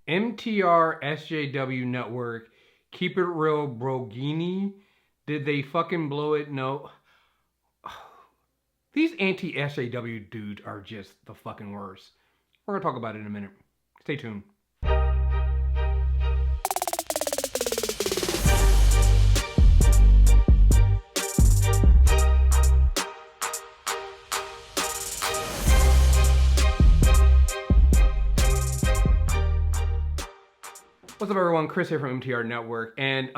MTR-SJW network, keep it real, Brogini. Did they fucking blow it? No. These anti-SJW dudes are just the fucking worst. We're gonna talk about it in a minute. Stay tuned. What's up, everyone? Chris here from MTR Network, and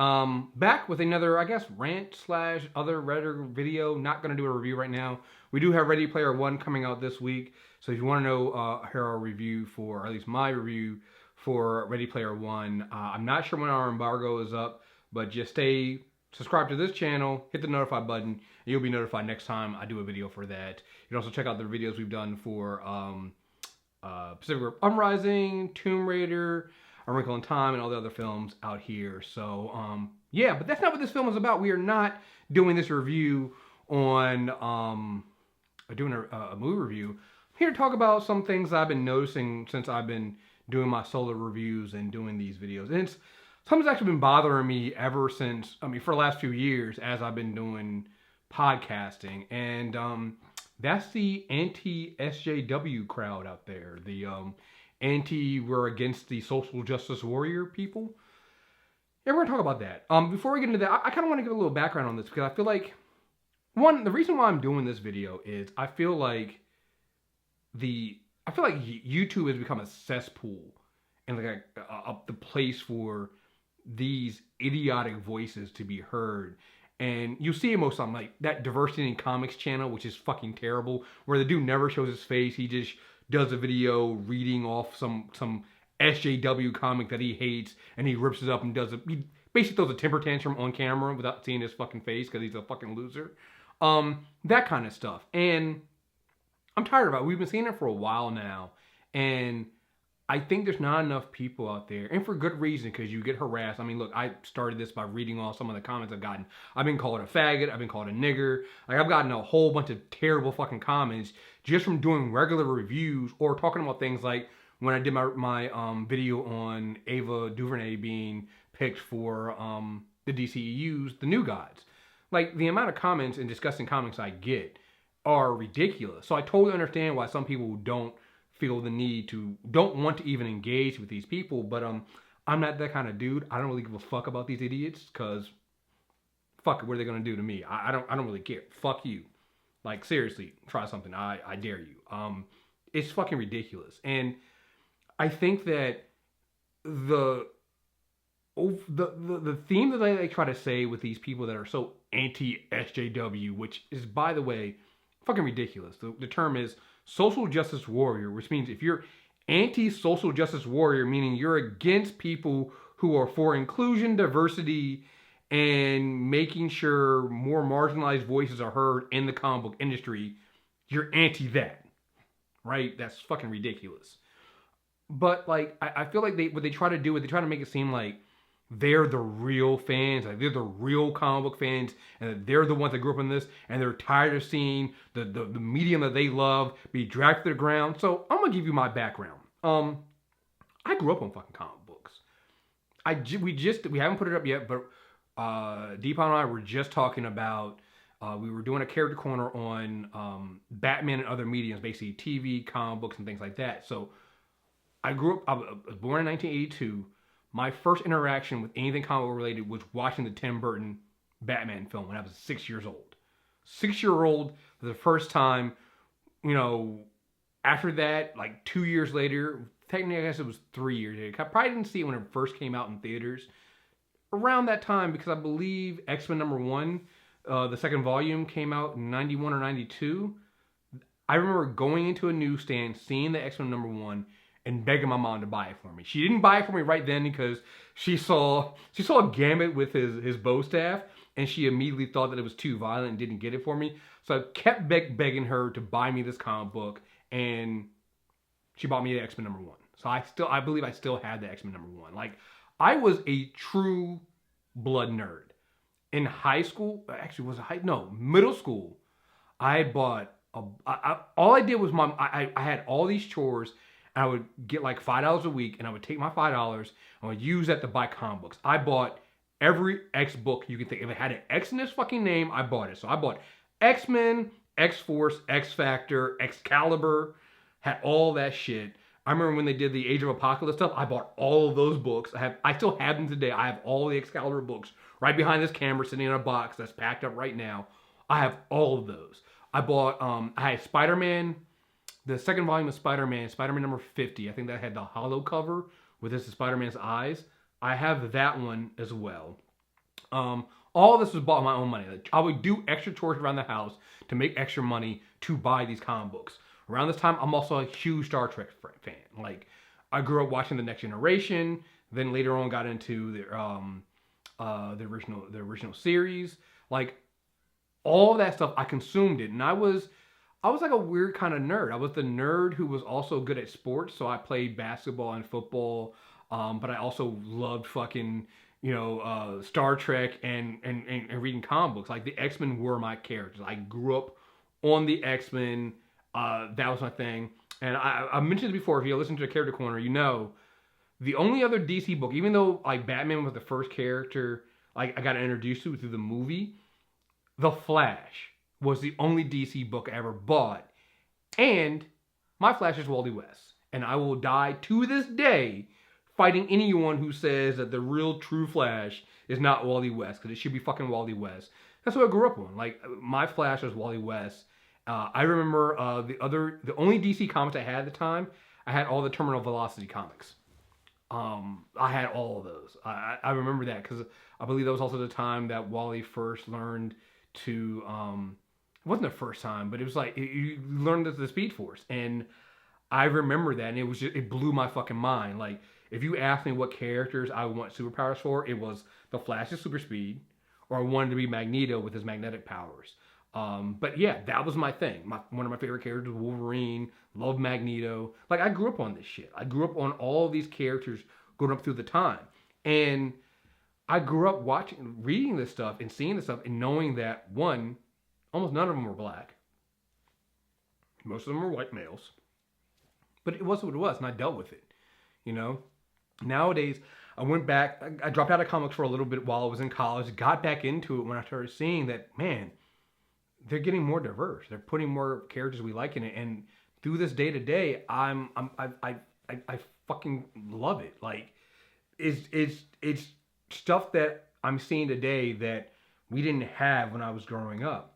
back with another, I guess, rant slash other Reddit video. Not gonna do a review right now. We do have Ready Player One coming out this week, so if you want to know hear our review for, or at least my review for Ready Player One, I'm not sure when our embargo is up, but just stay subscribed to this channel, hit the notify button, and you'll be notified next time I do a video for that. You can also check out the videos we've done for Pacific Rim Uprising, Tomb Raider, A Wrinkle in Time, and all the other films out here. So, yeah, but that's not what this film is about. We are not doing this review on, doing a movie review. I'm here to talk about some things I've been noticing since I've been doing my solo reviews and doing these videos. And it's something's actually been bothering me ever since, for the last few years as I've been doing podcasting. And that's the anti-SJW crowd out there. The we're against the social justice warrior people. Yeah, we're gonna talk about that. Before we get into that, I kind of want to give a little background on this because I feel like, the reason why I'm doing this video is I feel like YouTube has become a cesspool and like the place for these idiotic voices to be heard. And you see it most of the time, like that Diversity in Comics channel, which is fucking terrible, where the dude never shows his face. He just does a video reading off some SJW comic that he hates, and he rips it up and he basically throws a temper tantrum on camera without seeing his fucking face because he's a fucking loser. That kind of stuff. And I'm tired of it. We've been seeing it for a while now, and I think there's not enough people out there, and for good reason, because you get harassed. I mean, look, I started this by reading off some of the comments I've gotten. I've been called a faggot. I've been called a nigger. Like, I've gotten a whole bunch of terrible fucking comments just from doing regular reviews or talking about things like when I did my video on Ava DuVernay being picked for the DCEU's The New Gods. Like, the amount of comments and disgusting comments I get are ridiculous. So I totally understand why some people don't feel the need to, don't want to even engage with these people, but I'm not that kind of dude. I don't really give a fuck about these idiots, because fuck it, what are they gonna do to me? I don't really care. Fuck you. Like, seriously, try something. I dare you. It's fucking ridiculous. And I think that the theme that they try to say with these people that are so anti-SJW, which is, by the way, fucking ridiculous. The term is social justice warrior, which means if you're anti-social justice warrior, meaning you're against people who are for inclusion, diversity, and making sure more marginalized voices are heard in the comic book industry, you're anti that, right? That's fucking ridiculous. But like, I feel like what they try to do is they try to make it seem like they're the real fans, like they're the real comic book fans, and that they're the ones that grew up in this, and they're tired of seeing the medium that they love be dragged to the ground. So I'm gonna give you my background. I grew up on fucking comic books. We haven't put it up yet, but Deepak and I were just talking about, we were doing a character corner on Batman and other mediums, basically TV, comic books, and things like that. So I was born in 1982. My first interaction with anything comic book related was watching the Tim Burton Batman film when I was 6 years old. 6-year-old for the first time. After that, like 2 years later, technically I guess it was 3 years later. I probably didn't see it when it first came out in theaters. Around that time, because I believe X-Men #1, the second volume, came out in 91 or 92. I remember going into a newsstand, seeing the X-Men #1, and begging my mom to buy it for me. She didn't buy it for me right then because she saw Gambit with his bow staff, and she immediately thought that it was too violent and didn't get it for me. So I kept begging her to buy me this comic book, and she bought me the X-Men #1. So I believe I still had the X-Men #1. Like, I was a true blood nerd. In high school, actually middle school, I had bought all I did was I had all these chores. and I would get like $5 a week, and I would take my $5 and I would use that to buy comic books. I bought every X book you could think. If it had an X in its fucking name, I bought it. So I bought X-Men, X-Force, X-Factor, Excalibur, had all that shit. I remember when they did the Age of Apocalypse stuff, I bought all of those books. I still have them today. I have all the Excalibur books right behind this camera sitting in a box that's packed up right now. I have all of those. I bought, I had Spider-Man, the second volume of Spider-Man, Spider-Man number 50. I think that had the hollow cover with this Spider-Man's eyes. I have that one as well. All this was bought with my own money. Like, I would do extra chores around the house to make extra money to buy these comic books. Around this time, I'm also a huge Star Trek fan. Like, I grew up watching The Next Generation. Then later on, got into the original series. Like, all of that stuff, I consumed it, and I was like a weird kind of nerd. I was the nerd who was also good at sports, so I played basketball and football. But I also loved fucking, Star Trek and reading comic books. Like, the X-Men were my characters. I grew up on the X-Men. That was my thing. And I mentioned it before. If you listen to the Character Corner, the only other DC book, even though like Batman was the first character like I got introduced to through the movie, The Flash was the only DC book I ever bought. And my Flash is Wally West. And I will die to this day fighting anyone who says that the real true Flash is not Wally West, because it should be fucking Wally West. That's what I grew up on. Like, my Flash was Wally West. I remember the only DC comics I had at the time, I had all the Terminal Velocity comics. I had all of those. I remember that because I believe that was also the time that Wally first learned to, it wasn't the first time, but it was like, you learned the Speed Force. And I remember that, and it blew my fucking mind. Like, if you asked me what characters I want superpowers for, it was the Flash's super speed, or I wanted to be Magneto with his magnetic powers. But yeah, that was my thing. One of my favorite characters was Wolverine. Loved Magneto. Like, I grew up on this shit. I grew up on all these characters growing up through the time. And I grew up reading this stuff and seeing this stuff and knowing that, one, almost none of them were black. Most of them were white males. But it was what it was, and I dealt with it. Nowadays, I went back, I dropped out of comics for a little bit while I was in college, got back into it when I started seeing that, man, they're getting more diverse. They're putting more characters we like in it, and through this day to day, I fucking love it. Like, it's stuff that I'm seeing today that we didn't have when I was growing up.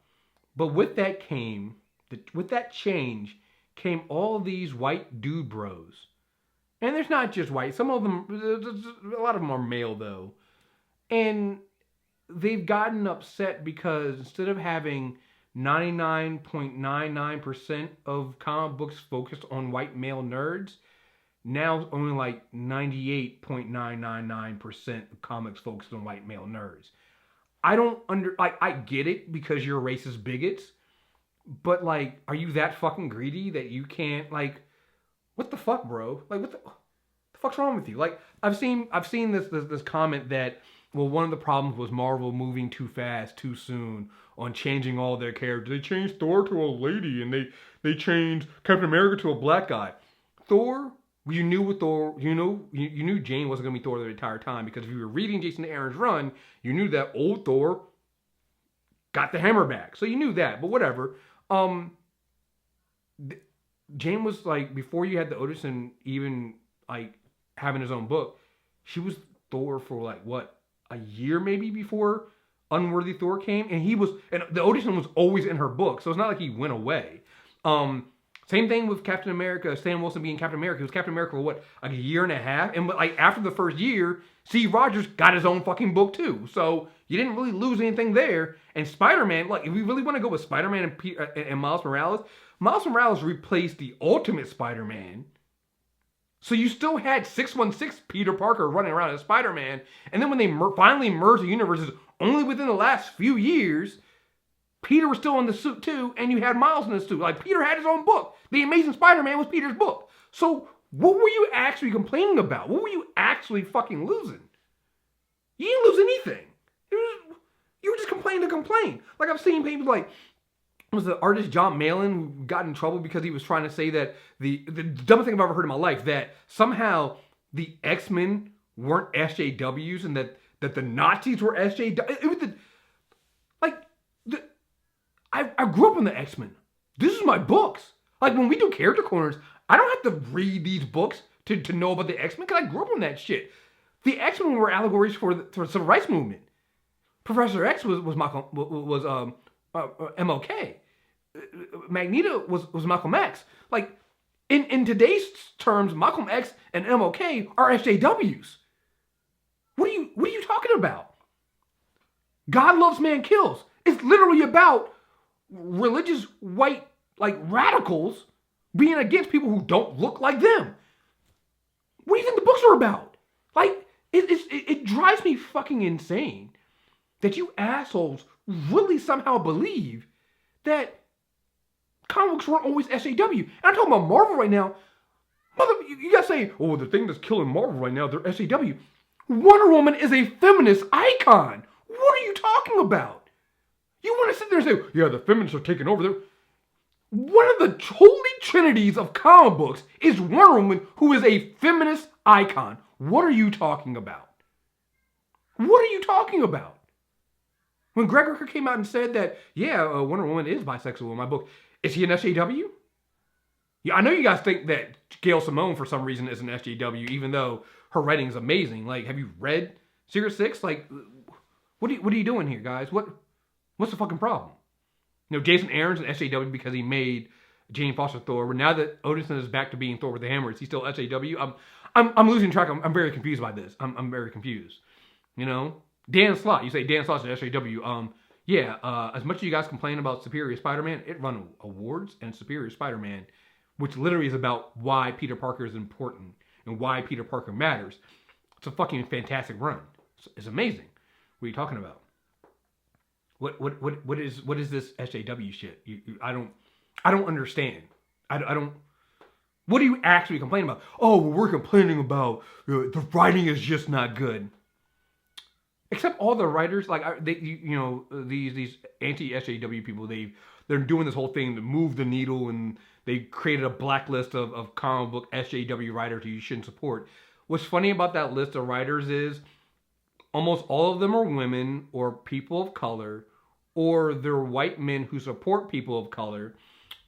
But with that change came all these white dude bros. And there's not just white. Some of them, a lot of them are male though. And they've gotten upset because instead of having 99.99% of comic books focused on white male nerds, now only like 98.999% of comics focused on white male nerds. I get it because you're racist bigots, but like, are you that fucking greedy that you can't, like, what the fuck, bro? Like, what the fuck's wrong with you? Like, I've seen this comment that, well, one of the problems was Marvel moving too fast, too soon on changing all their characters. They changed Thor to a lady, and they changed Captain America to a black guy. Thor, you knew Jane wasn't going to be Thor the entire time, because if you were reading Jason Aaron's run, you knew that old Thor got the hammer back. So you knew that, but whatever. Jane was like, before you had the Odinson even like having his own book, she was Thor for like what, a year maybe before Unworthy Thor came, and the Odinson was always in her book, so it's not like he went away. Same thing with Captain America, Sam Wilson being Captain America. He was Captain America for what, like a year and a half, and like after the first year, Steve Rogers got his own fucking book too. So you didn't really lose anything there. And Spider-Man, like, if we really want to go with Spider-Man and Miles Morales replaced the Ultimate Spider-Man. So you still had 616 Peter Parker running around as Spider-Man. And then when they finally merged the universes, only within the last few years, Peter was still in the suit too, and you had Miles in the suit. Like, Peter had his own book. The Amazing Spider-Man was Peter's book. So what were you actually complaining about? What were you actually fucking losing? You didn't lose anything. You were just complaining to complain. Like, I've seen people like, was the artist John Malin who got in trouble because he was trying to say that the dumbest thing I've ever heard in my life, that somehow the X-Men weren't SJWs and that the Nazis were SJWs. It was I grew up in the X-Men. This is my books. Like, when we do character corners, I don't have to read these books to know about the X-Men because I grew up on that shit. The X-Men were allegories for the civil rights movement. Professor X was MLK. Magneto was Malcolm X. Like, in today's terms, Malcolm X and MLK are SJWs. What are you talking about? God loves, man kills. It's literally about religious white, like, radicals being against people who don't look like them. What do you think the books are about? Like, it drives me fucking insane that you assholes really somehow believe that comic books weren't always SJW. And I'm talking about Marvel right now. You guys say, oh, the thing that's killing Marvel right now, they're SJW. Wonder Woman is a feminist icon. What are you talking about? You want to sit there and say, yeah, the feminists are taking over there. One of the holy trinities of comic books is Wonder Woman, who is a feminist icon. What are you talking about? What are you talking about? When Greg Rucka came out and said that, yeah, Wonder Woman is bisexual in my book, is he an SJW? Yeah, I know you guys think that Gail Simone, for some reason, is an SJW, even though her writing is amazing. Like, have you read Secret Six? Like, what are you doing here, guys? What's the fucking problem? You know, Jason Aaron's an SJW because he made Jane Foster Thor. But now that Odinson is back to being Thor with the hammer, is he still SJW? I'm losing track. I'm very confused by this. I'm very confused. You know, Dan Slott. You say Dan Slott's an SJW. Yeah. As much as you guys complain about Superior Spider-Man, it won awards, and Superior Spider-Man, which literally is about why Peter Parker is important and why Peter Parker matters. It's a fucking fantastic run. It's amazing. What are you talking about? What is this SJW shit? I don't understand. I don't. What are you actually complaining about? Oh, well, we're complaining about the writing is just not good. Except all the writers, like these anti-SJW people, they're doing this whole thing to move the needle, and they created a blacklist of comic book SJW writers who you shouldn't support. What's funny about that list of writers is almost all of them are women or people of color, or they're white men who support people of color.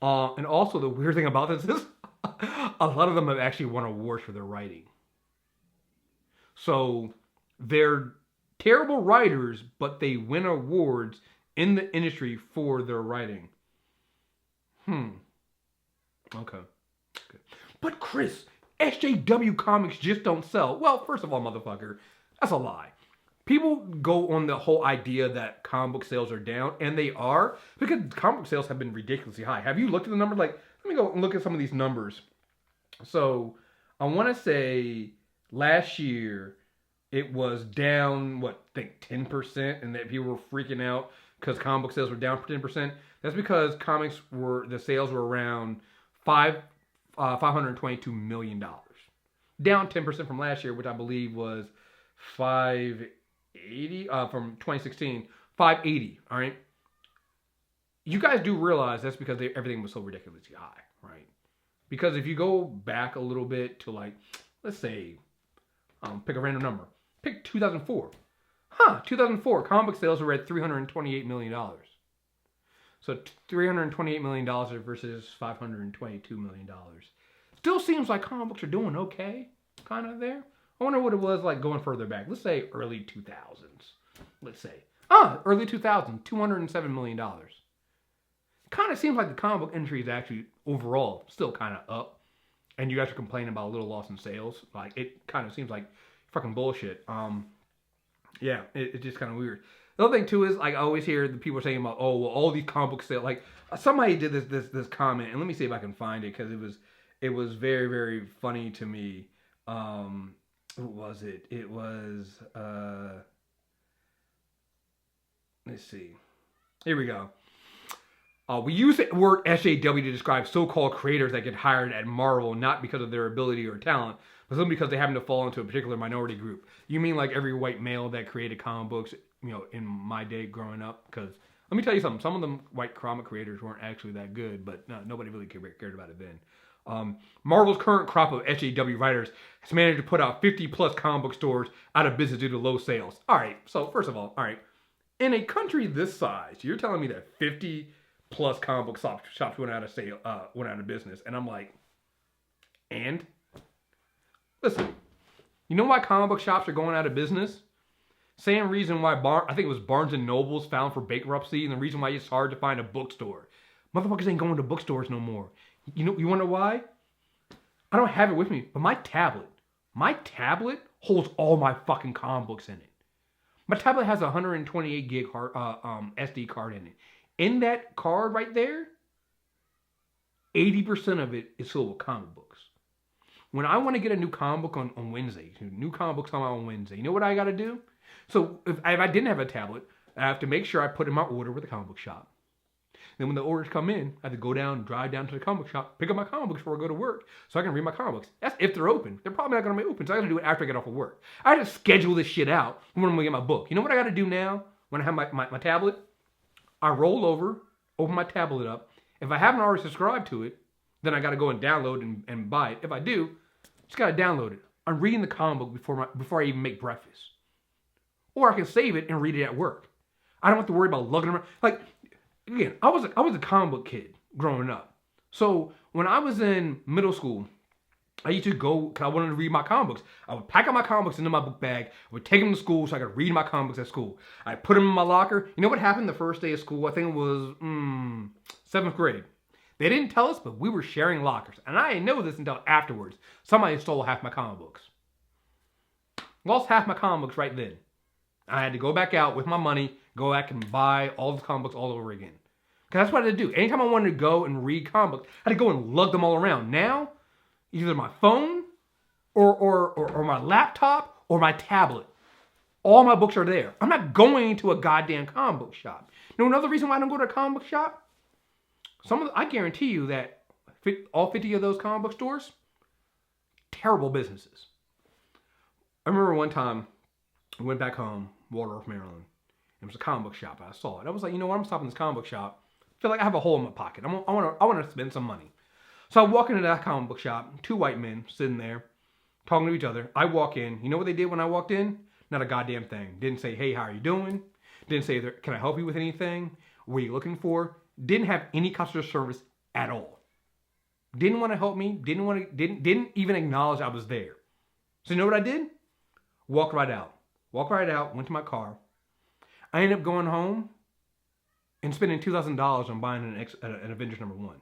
And also the weird thing about this is a lot of them have actually won awards for their writing. So they're terrible writers, but they win awards in the industry for their writing. Okay. But Chris, SJW comics just don't sell. Well, first of all, motherfucker, that's a lie. People go on the whole idea that comic book sales are down, and they are, because comic book sales have been ridiculously high. Have you looked at the numbers? Like, let me go and look at some of these numbers. So, I want to say last year it was down, 10%, and that people were freaking out because comic book sales were down for 10%. That's because the sales were around $522 million. Down 10% from last year, which I believe was 580 from 2016, 580. All right. You guys do realize that's because everything was so ridiculously high, right? Because if you go back a little bit to, like, let's say, pick a random number, pick 2004. 2004 comic book sales were at $328 million. So $328 million versus $522 million. Still seems like comic books are doing okay, kind of there. I wonder what it was like going further back. Let's say early 2000s. Let's say. Early 2000s, $207 million. Kind of seems like the comic book industry is actually overall still kind of up. And you guys are complaining about a little loss in sales. Like, it kind of seems like fucking bullshit. Yeah, it's just kind of weird. The other thing too is, like, I always hear the people saying about, oh, well, all these comic book sales. Like, somebody did this comment, and let me see if I can find it, because it was very, very funny to me. What was it? It was let's see. Here we go. We use the word SJW to describe so-called creators that get hired at Marvel, not because of their ability or talent, but simply because they happen to fall into a particular minority group. You mean like every white male that created comic books, in my day growing up? Because Let me tell you something. Some of them white comic creators weren't actually that good, but no, nobody really cared about it then. Marvel's current crop of SJW writers has managed to put out 50 plus comic book stores out of business due to low sales. All right, so first of all, in a country this size, you're telling me that 50 plus comic book shops went out of business, and I'm like, and listen, you know why comic book shops are going out of business? Same reason why I think it was Barnes and Noble's filed for bankruptcy, and the reason why it's hard to find a bookstore. Motherfuckers ain't going to bookstores no more. You wanna know why? I don't have it with me, but my tablet holds all my fucking comic books in it. My tablet has a 128 gig SD card in it. In that card right there, 80% of it is filled with comic books. When I want to get a new comic book on Wednesday, new comic books come out on Wednesday, you know what I got to do? So if I didn't have a tablet, I have to make sure I put in my order with the comic book shop. Then when the orders come in, I have to drive down to the comic book shop, pick up my comic books before I go to work so I can read my comic books. That's if they're open. They're probably not going to be open, so I got to do it after I get off of work. I have to schedule this shit out when I'm going to get my book. You know what I got to do now when I have my tablet? I roll over, open my tablet up. If I haven't already subscribed to it, then I got to go and download and buy it. If I do, just got to download it. I'm reading the comic book before I even make breakfast. Or I can save it and read it at work. I don't have to worry about lugging around. Like, again, I was a comic book kid growing up. So when I was in middle school, I used to go because I wanted to read my comic books. I would pack up my comic books into my book bag. I would take them to school so I could read my comic books at school. I put them in my locker. You know what happened the first day of school? I think it was 7th grade. They didn't tell us, but we were sharing lockers. And I didn't know this until afterwards. Somebody stole half my comic books. Lost half my comic books right then. I had to go back out with my money, go back and buy all the comic books all over again. Because that's what I had to do. Anytime I wanted to go and read comic books, I had to go and lug them all around. Now, either my phone or my laptop or my tablet. All my books are there. I'm not going to a goddamn comic book shop. You know another reason why I don't go to a comic book shop? I guarantee you that all 50 of those comic book stores, terrible businesses. I remember one time, I went back home, Waldorf, Maryland. It was a comic book shop. I saw it. I was like, you know what? I'm stopping this comic book shop. I feel like I have a hole in my pocket. I want to spend some money. So I walk into that comic book shop. 2 white men sitting there, talking to each other. I walk in. You know what they did when I walked in? Not a goddamn thing. Didn't say, hey, how are you doing? Didn't say, can I help you with anything? What are you looking for? Didn't have any customer service at all. Didn't want to help me. Didn't even acknowledge I was there. So you know what I did? Walked right out. Went to my car. I ended up going home and spending $2,000 on buying an Avengers #1.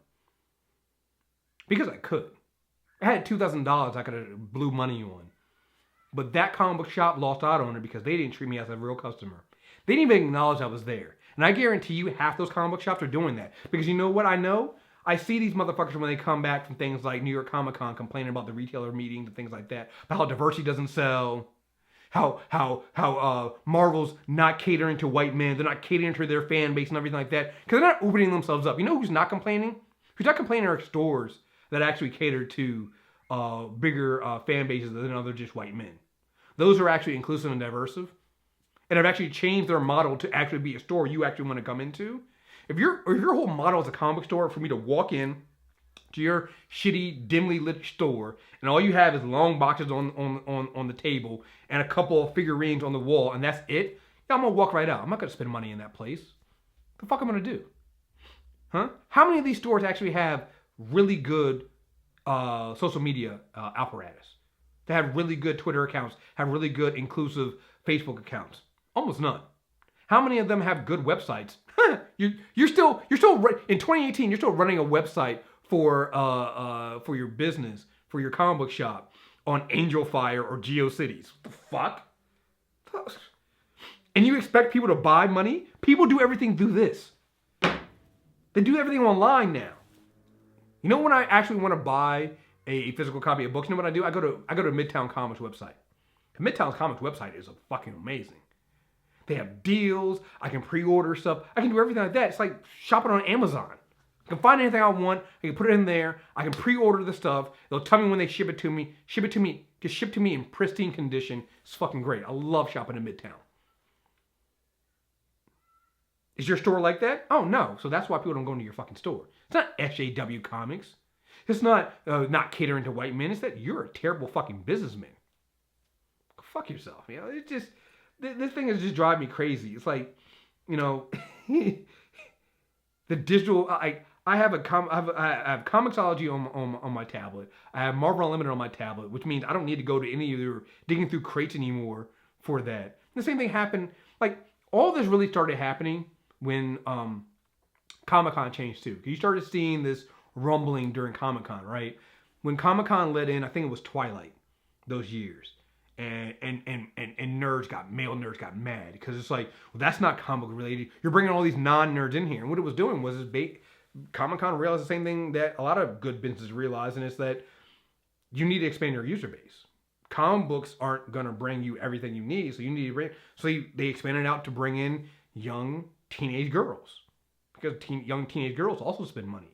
Because I could. I had $2,000 I could have blew money on. But that comic book shop lost out on it because they didn't treat me as a real customer. They didn't even acknowledge I was there. And I guarantee you half those comic book shops are doing that. Because you know what I know? I see these motherfuckers when they come back from things like New York Comic Con complaining about the retailer meetings and things like that. About how diversity doesn't sell. How Marvel's not catering to white men. They're not catering to their fan base and everything like that. Because they're not opening themselves up. You know who's not complaining? Who's not complaining are stores that actually cater to bigger fan bases than other just white men. Those are actually inclusive and diverse. And have actually changed their model to actually be a store you actually want to come into. If your whole model is a comic store for me to walk in to your shitty, dimly lit store, and all you have is long boxes on the table and a couple of figurines on the wall, and that's it, yeah, I'm going to walk right out. I'm not going to spend money in that place. What the fuck am I going to do? Huh? How many of these stores actually have really good social media apparatus? They have really good Twitter accounts, have really good inclusive Facebook accounts? Almost none. How many of them have good websites? You're still in 2018. You're still running a website for your business, for your comic book shop on Angel Fire or GeoCities. What the fuck? And you expect people to buy money? People do everything through this. They do everything online now. You know when I actually want to buy a physical copy of books, you know what I do? I go to Midtown Comics website. The Midtown Comics website is fucking amazing. They have deals. I can pre-order stuff. I can do everything like that. It's like shopping on Amazon. I can find anything I want. I can put it in there. I can pre-order the stuff. They'll tell me when they ship it to me. Just ship to me in pristine condition. It's fucking great. I love shopping in Midtown. Is your store like that? Oh no. So that's why people don't go into your fucking store. It's not SJW Comics. It's not catering to white men. It's that you're a terrible fucking businessman. Go fuck yourself. You know, it's just this thing is just driving me crazy. It's like, you know, the digital. I have Comixology on my tablet. I have Marvel Unlimited on my tablet, which means I don't need to go to any of your digging through crates anymore for that. The same thing happened. Like all this really started happening when Comic-Con changed too. You started seeing this rumbling during Comic-Con, right? When Comic-Con let in, I think it was Twilight, those years. And male nerds got mad because it's like, well, that's not comic related. You're bringing all these non-nerds in here. And what it was doing was Comic-Con realized the same thing that a lot of good businesses realize, and it's that you need to expand your user base. Comic books aren't going to bring you everything you need, so you need to they expanded out to bring in young teenage girls because young teenage girls also spend money.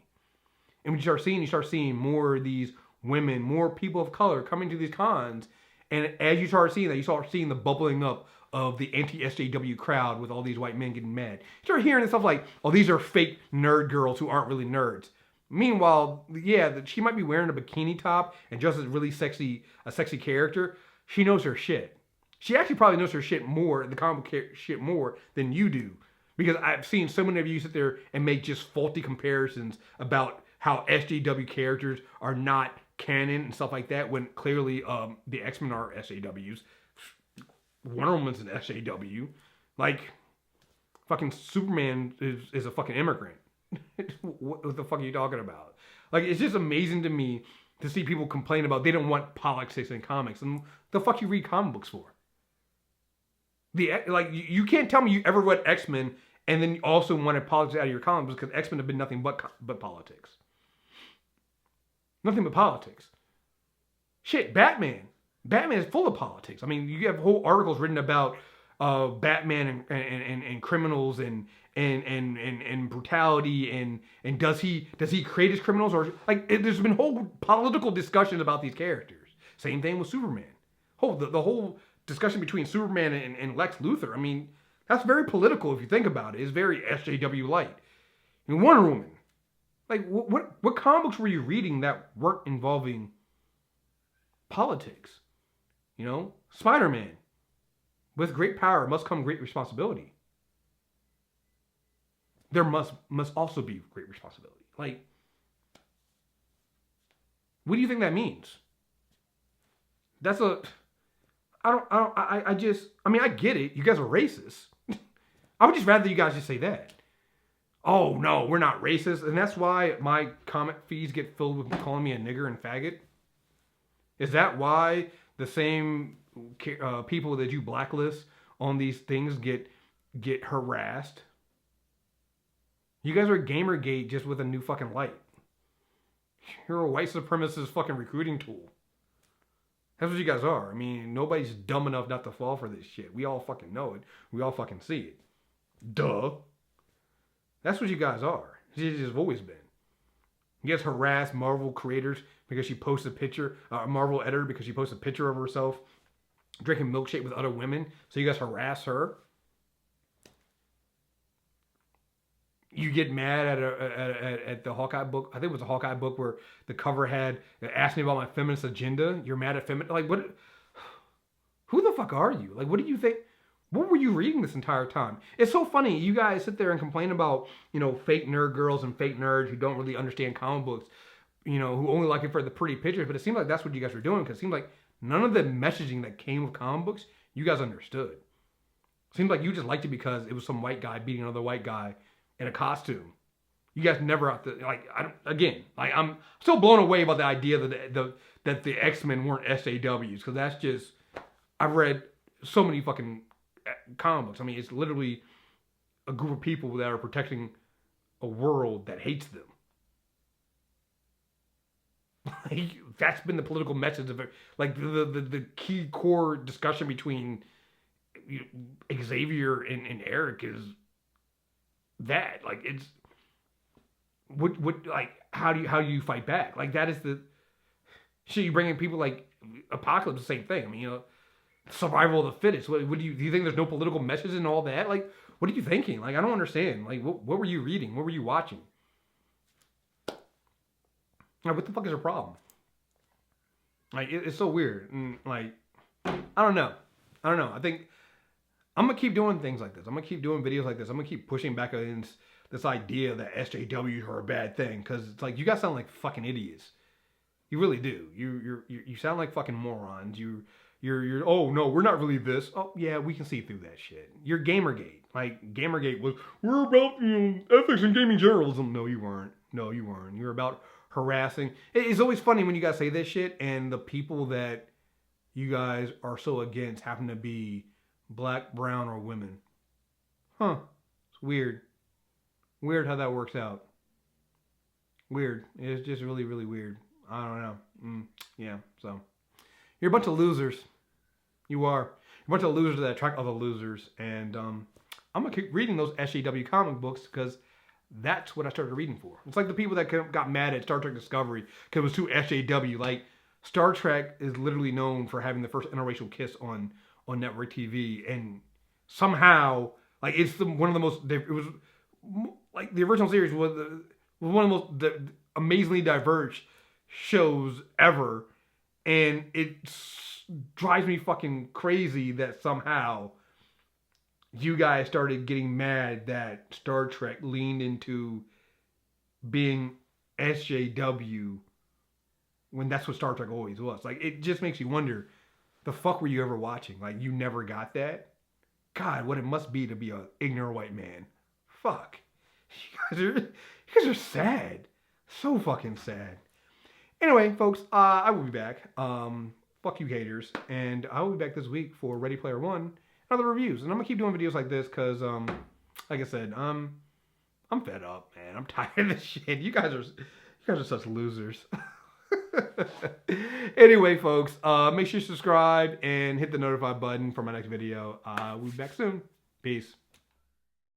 And when you start seeing more of these women, more people of color coming to these cons. And as you start seeing that, you start seeing the bubbling up of the anti-SJW crowd with all these white men getting mad. You start hearing stuff like, oh, these are fake nerd girls who aren't really nerds. Meanwhile, yeah, she might be wearing a bikini top and just as really a sexy character. She knows her shit. She actually probably knows her shit more, the comic book shit more than you do. Because I've seen so many of you sit there and make just faulty comparisons about how SJW characters are not canon and stuff like that, when clearly the X-Men are SJWs. Wonder Woman's an SJW. Like, fucking Superman is a fucking immigrant. What the fuck are you talking about? Like, it's just amazing to me to see people complain about they don't want politics in comics. And the fuck you read comic books for? You can't tell me you ever read X-Men and then you also wanted politics out of your comics because X-Men have been nothing but politics. Nothing but politics. Shit, Batman. Batman is full of politics. I mean, you have whole articles written about Batman and criminals and brutality and does he create his criminals, or like there's been whole political discussions about these characters. Same thing with Superman. The whole discussion between Superman and Lex Luthor. I mean, that's very political if you think about it. It's very SJW light. And Wonder Woman. Like, what comic books were you reading that weren't involving politics? You know? Spider-Man. With great power must come great responsibility. There must also be great responsibility. Like, what do you think that means? I get it. You guys are racist. I would just rather you guys just say that. Oh, no, we're not racist. And that's why my comment feeds get filled with calling me a nigger and faggot? Is that why the same people that you blacklist on these things get harassed? You guys are Gamergate just with a new fucking light. You're a white supremacist fucking recruiting tool. That's what you guys are. I mean, nobody's dumb enough not to fall for this shit. We all fucking know it. We all fucking see it. Duh. That's what you guys are. It's always been. You guys harass Marvel creators because she posts a picture, Marvel editor because she posts a picture of herself drinking milkshake with other women. So you guys harass her. You get mad at the Hawkeye book. I think it was a Hawkeye book where the cover had asked me about my feminist agenda. You're mad at feminist. Like, what? Who the fuck are you? Like, what do you think? What were you reading this entire time? It's so funny. You guys sit there and complain about, you know, fake nerd girls and fake nerds who don't really understand comic books, you know, who only like it for the pretty pictures. But it seems like that's what you guys were doing, because it seems like none of the messaging that came with comic books, you guys understood. It seems like you just liked it because it was some white guy beating another white guy in a costume. You guys never I'm still blown away about the idea that the X-Men weren't SJWs, because that's just, I've read so many fucking comic books. I mean, it's literally a group of people that are protecting a world that hates them. Like, that's been the political message of it. Like the key core discussion between Xavier and Eric is that. Like, it's what like how do you fight back? Like, that is the shit. You bring in people like Apocalypse, the same thing. I mean, you know, survival of the fittest. What do you think? There's no political message in all that? Like, What are you thinking? Like, I don't understand. Like, what were you reading? What were you watching? Like, what the fuck is your problem? Like, it's so weird. And, like, I don't know. I think I'm going to keep doing things like this. I'm going to keep doing videos like this. I'm going to keep pushing back against this idea that SJWs are a bad thing. Because it's like, you guys sound like fucking idiots. You really do. You sound like fucking morons. You're oh no, we're not really this. Oh yeah, we can see through that shit. You're Gamergate. Like Gamergate was, we're about ethics and gaming journalism. No, you weren't. No, you weren't. You're about harassing. It's always funny when you guys say this shit and the people that you guys are so against happen to be black, brown, or women. Huh. It's weird. Weird how that works out. Weird. It's just really, really weird. I don't know. Yeah, so. You're a bunch of losers. You are. You're a bunch of losers that attract other losers. And I'm going to keep reading those SJW comic books because that's what I started reading for. It's like the people that got mad at Star Trek Discovery because it was too SJW. Like, Star Trek is literally known for having the first interracial kiss on network TV. And somehow, like, it's one of the most... It was... Like, the original series was one of the most amazingly diverse shows ever. And it drives me fucking crazy that somehow you guys started getting mad that Star Trek leaned into being SJW when that's what Star Trek always was. Like, it just makes you wonder, the fuck were you ever watching? Like, you never got that? God, what it must be to be an ignorant white man. Fuck. You guys are sad. So fucking sad. Anyway, folks, I will be back. Fuck you haters. And I will be back this week for Ready Player One and other reviews. And I'm going to keep doing videos like this because, like I said, I'm fed up, man. I'm tired of this shit. You guys are such losers. Anyway, folks, make sure you subscribe and hit the notify button for my next video. We'll be back soon. Peace.